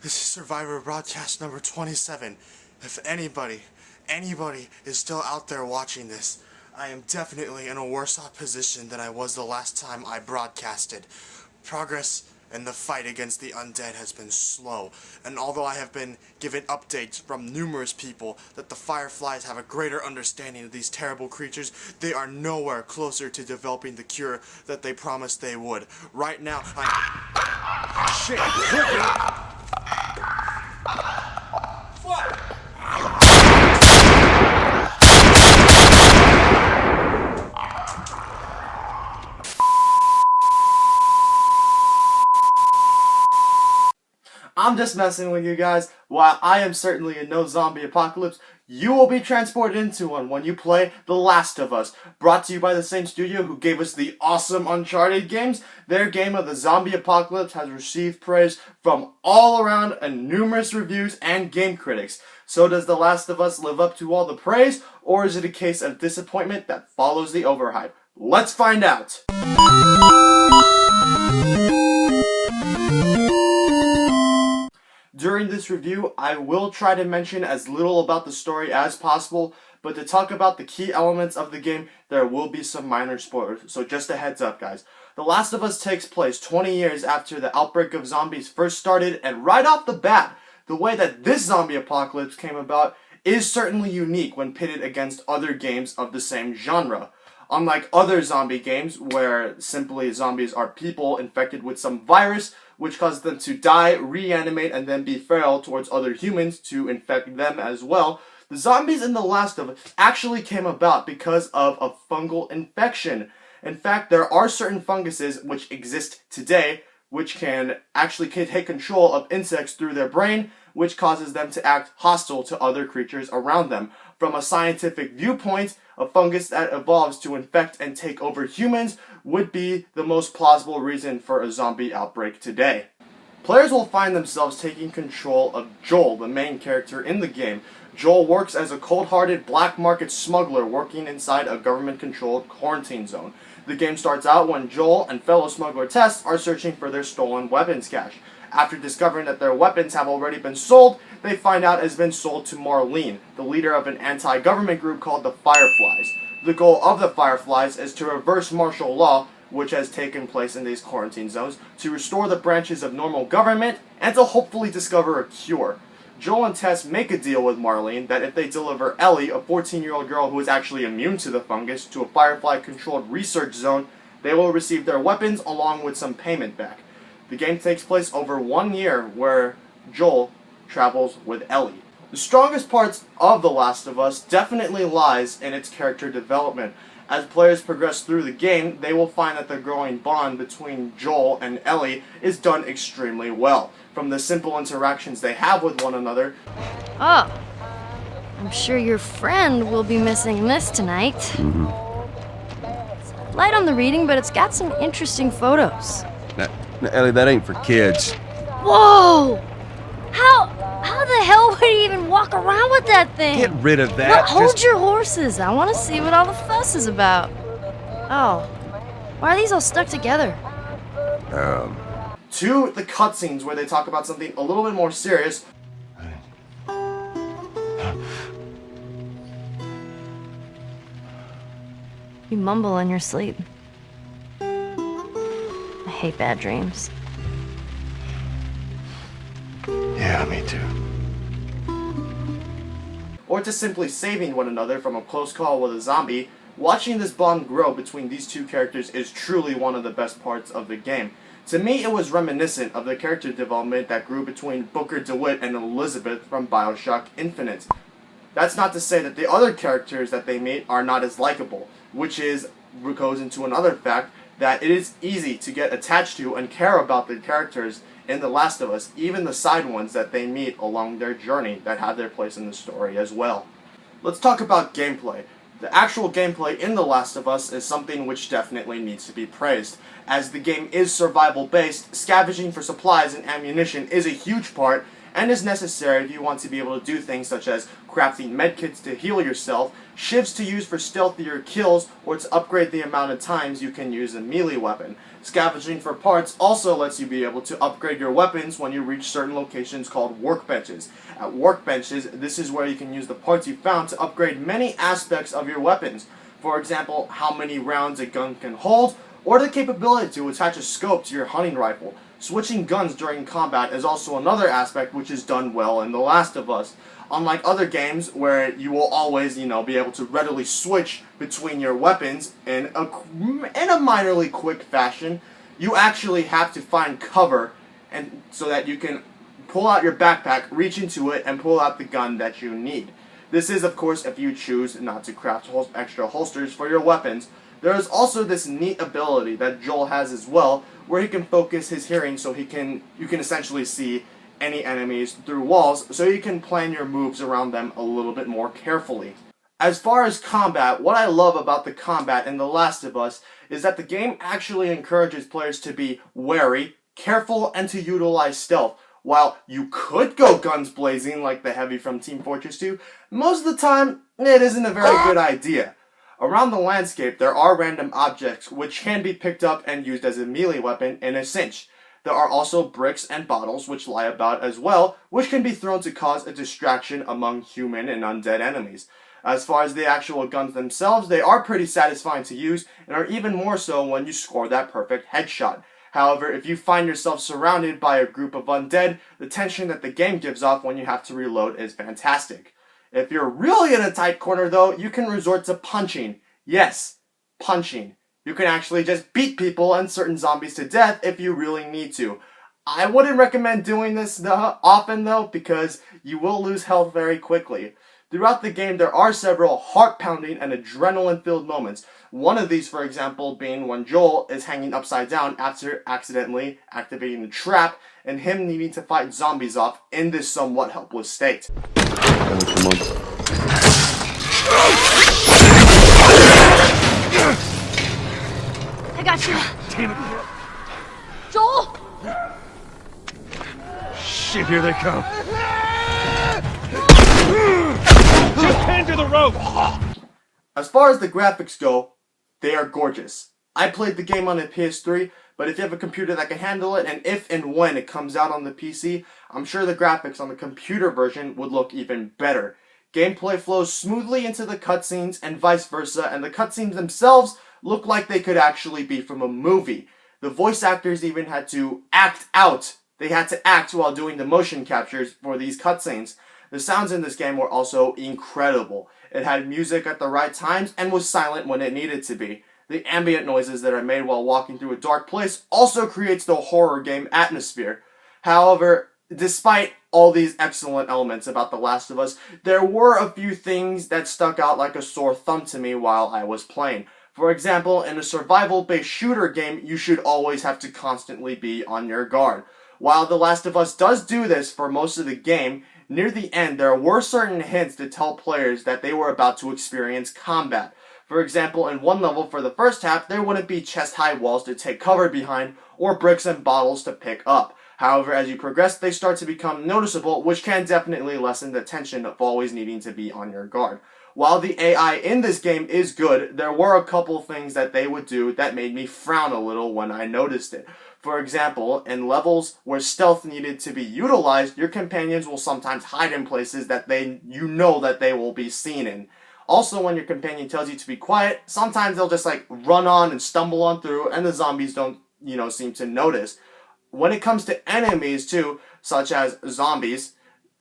This is Survivor Broadcast number 27. If anybody is still out there watching this, I am definitely in a worse off position than I was the last time I broadcasted. Progress in the fight against the undead has been slow, and although I have been given updates from numerous people that the Fireflies have a greater understanding of these terrible creatures, they are nowhere closer to developing the cure that they promised they would. Right now, Shit! I'm just messing with you guys. While I am certainly in no zombie apocalypse, you will be transported into one when you play The Last of Us. Brought to you by the same studio who gave us the awesome Uncharted games. Their game of the zombie apocalypse has received praise from all around and numerous reviews and game critics. So does The Last of Us live up to all the praise, or is it a case of disappointment that follows the overhype? Let's find out! During this review, I will try to mention as little about the story as possible, but to talk about the key elements of the game, there will be some minor spoilers, so just a heads up, guys. The Last of Us takes place 20 years after the outbreak of zombies first started, and right off the bat, the way that this zombie apocalypse came about is certainly unique when pitted against other games of the same genre. Unlike other zombie games, where simply zombies are people infected with some virus, which causes them to die, reanimate, and then be feral towards other humans to infect them as well, the zombies in The Last of Us actually came about because of a fungal infection. In fact, there are certain funguses which exist today, which can actually take control of insects through their brain, which causes them to act hostile to other creatures around them. From a scientific viewpoint, a fungus that evolves to infect and take over humans would be the most plausible reason for a zombie outbreak today. Players will find themselves taking control of Joel, the main character in the game. Joel works as a cold-hearted black market smuggler working inside a government-controlled quarantine zone. The game starts out when Joel and fellow smuggler Tess are searching for their stolen weapons cache. After discovering that their weapons have already been sold, they find out it has been sold to Marlene, the leader of an anti-government group called the Fireflies. The goal of the Fireflies is to reverse martial law, which has taken place in these quarantine zones, to restore the branches of normal government, and to hopefully discover a cure. Joel and Tess make a deal with Marlene that if they deliver Ellie, a 14-year-old girl who is actually immune to the fungus, to a Firefly-controlled research zone, they will receive their weapons along with some payment back. The game takes place over 1 year, where Joel travels with Ellie. The strongest parts of The Last of Us definitely lies in its character development. As players progress through the game, they will find that the growing bond between Joel and Ellie is done extremely well. From the simple interactions they have with one another. Oh, I'm sure your friend will be missing this tonight. Light on the reading, but it's got some interesting photos. Now, Ellie, that ain't for kids. Whoa! How the hell would he even walk around with that thing? Get rid of that. Well, hold your horses. I want to see what all the fuss is about. Oh, why are these all stuck together? To the cutscenes where they talk about something a little bit more serious. You mumble in your sleep. I hate bad dreams. Yeah, me too. Or to simply saving one another from a close call with a zombie, watching this bond grow between these two characters is truly one of the best parts of the game. To me, it was reminiscent of the character development that grew between Booker DeWitt and Elizabeth from BioShock Infinite. That's not to say that the other characters that they meet are not as likable, which goes into another fact that it is easy to get attached to and care about the characters in The Last of Us, even the side ones that they meet along their journey that have their place in the story as well. Let's talk about gameplay. The actual gameplay in The Last of Us is something which definitely needs to be praised. As the game is survival based, scavenging for supplies and ammunition is a huge part, and is necessary if you want to be able to do things such as crafting medkits to heal yourself, shivs to use for stealthier kills, or to upgrade the amount of times you can use a melee weapon. Scavenging for parts also lets you be able to upgrade your weapons when you reach certain locations called workbenches. At workbenches, this is where you can use the parts you found to upgrade many aspects of your weapons. For example, how many rounds a gun can hold, or the capability to attach a scope to your hunting rifle. Switching guns during combat is also another aspect which is done well in The Last of Us. Unlike other games where you will always, be able to readily switch between your weapons in a minorly quick fashion, you actually have to find cover and so that you can pull out your backpack, reach into it, and pull out the gun that you need. This is, of course, if you choose not to craft extra holsters for your weapons. There is also this neat ability that Joel has as well, where he can focus his hearing so you can essentially see any enemies through walls, so you can plan your moves around them a little bit more carefully. As far as combat, what I love about the combat in The Last of Us is that the game actually encourages players to be wary, careful, and to utilize stealth. While you could go guns blazing like the Heavy from Team Fortress 2, most of the time it isn't a very good idea. Around the landscape, there are random objects which can be picked up and used as a melee weapon in a cinch. There are also bricks and bottles which lie about as well, which can be thrown to cause a distraction among human and undead enemies. As far as the actual guns themselves, they are pretty satisfying to use, and are even more so when you score that perfect headshot. However, if you find yourself surrounded by a group of undead, the tension that the game gives off when you have to reload is fantastic. If you're really in a tight corner though, you can resort to punching. Yes, punching. You can actually just beat people and certain zombies to death if you really need to. I wouldn't recommend doing this often though, because you will lose health very quickly. Throughout the game, there are several heart-pounding and adrenaline-filled moments. One of these, for example, being when Joel is hanging upside down after accidentally activating the trap, and him needing to fight zombies off in this somewhat helpless state. I got you. Damn it. Joel! Shit, here they come. Just hand to the rope! As far as the graphics go, they are gorgeous. I played the game on a PS3, but if you have a computer that can handle it, and if and when it comes out on the PC, I'm sure the graphics on the computer version would look even better. Gameplay flows smoothly into the cutscenes and vice versa, and the cutscenes themselves look like they could actually be from a movie. The voice actors even had to act out. They had to act while doing the motion captures for these cutscenes. The sounds in this game were also incredible. It had music at the right times and was silent when it needed to be. The ambient noises that are made while walking through a dark place also creates the horror game atmosphere. However, despite all these excellent elements about The Last of Us, there were a few things that stuck out like a sore thumb to me while I was playing. For example, in a survival-based shooter game, you should always have to constantly be on your guard. While The Last of Us does do this for most of the game, near the end there were certain hints to tell players that they were about to experience combat. For example, in one level for the first half, there wouldn't be chest-high walls to take cover behind, or bricks and bottles to pick up. However, as you progress, they start to become noticeable, which can definitely lessen the tension of always needing to be on your guard. While the AI in this game is good, there were a couple things that they would do that made me frown a little when I noticed it. For example, in levels where stealth needed to be utilized, your companions will sometimes hide in places that you know that they will be seen in. Also, when your companion tells you to be quiet, sometimes they'll just run on and stumble on through, and the zombies don't, seem to notice. When it comes to enemies too, such as zombies,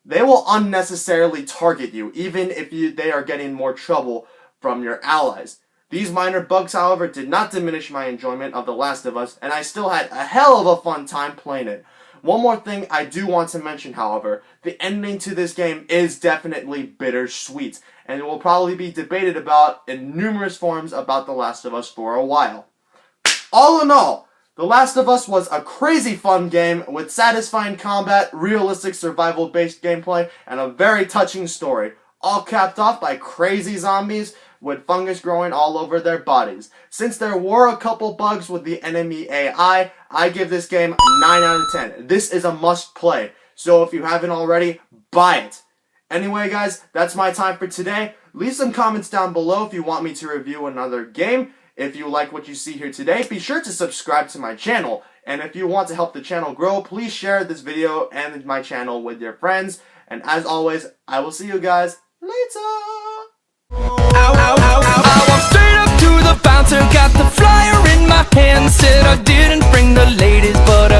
they will unnecessarily target you, even if they are getting more trouble from your allies. These minor bugs, however, did not diminish my enjoyment of The Last of Us, and I still had a hell of a fun time playing it. One more thing I do want to mention, however, the ending to this game is definitely bittersweet, and it will probably be debated about in numerous forums about The Last of Us for a while. All in all, The Last of Us was a crazy fun game with satisfying combat, realistic survival-based gameplay, and a very touching story, all capped off by crazy zombies with fungus growing all over their bodies. Since there were a couple bugs with the enemy AI, I give this game 9 out of 10. This is a must play. So if you haven't already, buy it. Anyway, guys, that's my time for today. Leave some comments down below if you want me to review another game. If you like what you see here today, be sure to subscribe to my channel. And if you want to help the channel grow, please share this video and my channel with your friends. And as always, I will see you guys later. I walked straight up to the bouncer, got the flyer in my hand, said I didn't bring the ladies, but